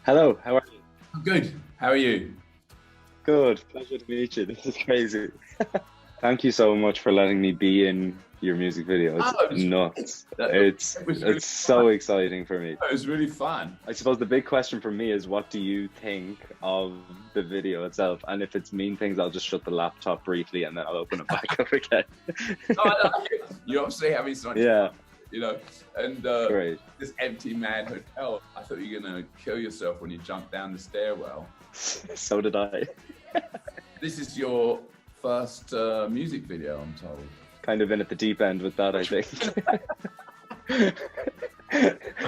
Hello, how are you? I'm good. How are you? Good, pleasure to meet you. This is crazy. Thank you so much for letting me be in your music video. It's Oh, nuts. it was really It's fun. so exciting for me. It was really fun. I suppose the big question for me is what do you think of the video itself? And if it's mean things, I'll just shut the laptop briefly and then I'll open it back up again. Oh, I like it. You're obviously having so much Yeah, fun, you know. And great. this empty man hotel, I thought you were gonna kill yourself when you jumped down the stairwell. So did I. This is your first music video, I'm told. Kind of in at the deep end with that, I think.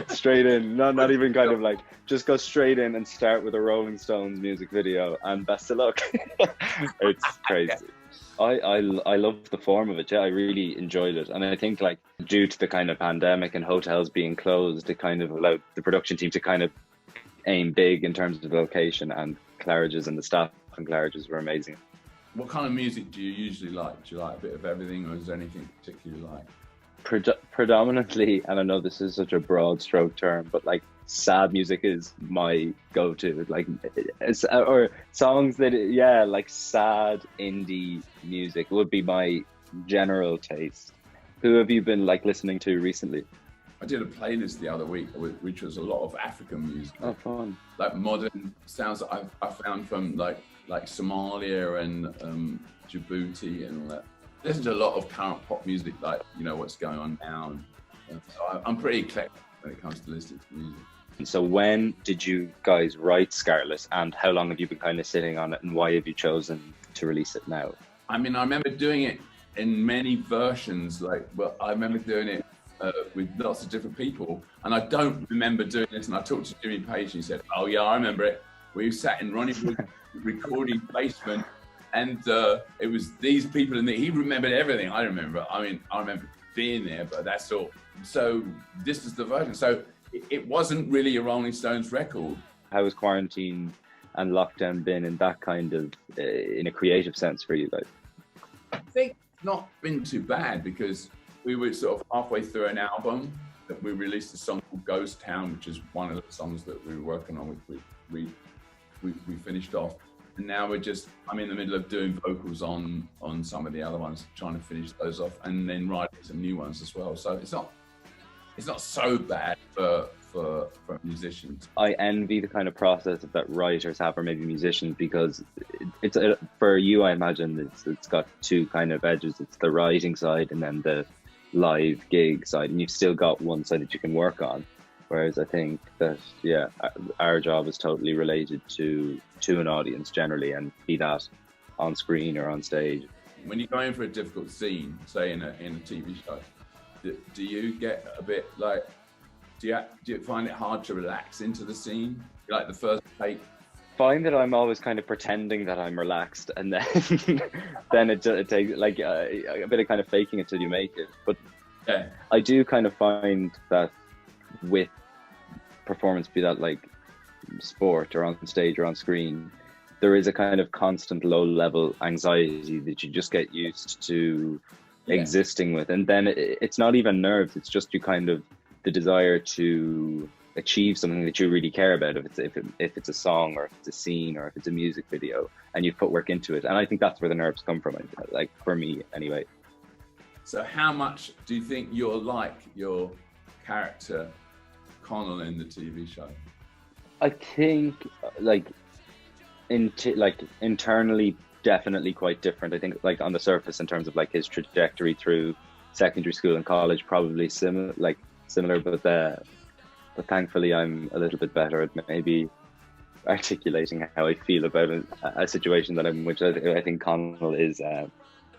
Straight in, not even kind of like, just go straight in and start with a Rolling Stones music video and best of luck. It's crazy. I love the form of it. Yeah, I really enjoyed it. And I think like due to the kind of pandemic and hotels being closed, it kind of allowed the production team to kind of aim big in terms of the location, and Claridge's and the staff and Claridge's were amazing. What kind of music do you usually like? Do you like a bit of everything, or is there anything particularly like? Predominantly, and I know this is such a broad stroke term, but like sad music is my go-to. Like, or songs that, yeah, like sad indie music would be my general taste. Who have you been like listening to recently? I did a playlist the other week, which was a lot of African music, Oh, fun. like modern sounds that I found from like Somalia and Djibouti and all that. Listen to a lot of current pop music, like what's going on now. So I'm pretty eclectic when it comes to listening to music. So when did you guys write Scarlet, and how long have you been kind of sitting on it, and why have you chosen to release it now? I mean, I remember doing it in many versions. I remember doing it with lots of different people, and I don't remember doing this. And I talked to Jimmy Page, and he said, "Oh yeah, I remember it. We sat in Ronnie Wood's recording basement, and it was these people, and he remembered everything. I remember. I mean, I remember being there, but that's all. So this is the version. So it wasn't really a Rolling Stones record. How has quarantine and lockdown been in that kind of in a creative sense for you guys? I think it's not been too bad, because we were sort of halfway through an album that we released a song called Ghost Town, which is one of the songs that we were working on, which we finished off. And now I'm in the middle of doing vocals on some of the other ones, trying to finish those off, and then writing some new ones as well. So it's not so bad for musicians. I envy the kind of process that writers have, or maybe musicians, because it's for you, I imagine it's got two kind of edges. It's the writing side and then the live gig side, and you've still got one side that you can work on. Whereas I think that, yeah, our job is totally related to an audience generally, and be that on screen or on stage. When you're going for a difficult scene, say in a TV show, do you get a bit like, do you find it hard to relax into the scene? Like the first take? Find that I'm always kind of pretending that I'm relaxed, and then then it takes like a bit of kind of faking it till you make it. But Yeah. I do kind of find that with performance, be that like sport or on stage or on screen, there is a kind of constant low level anxiety that you just get used to existing with, and then it's not even nerves, it's just you kind of the desire to achieve something that you really care about, if it's a song, or if it's a scene, or if it's a music video, and you put work into it. And I think that's where the nerves come from, like for me anyway. So how much do you think you're like your character Connell in the TV show? I think like internally definitely quite different. I think like on the surface, in terms of like his trajectory through secondary school and college, probably similar, but thankfully I'm a little bit better at maybe articulating how I feel about a situation that which I think Connell is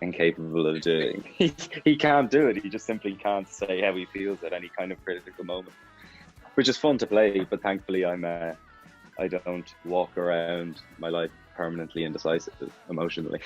incapable of doing. He can't do it. He just simply can't say how he feels at any kind of critical moment, which is fun to play. But thankfully I don't walk around my life permanently indecisive emotionally.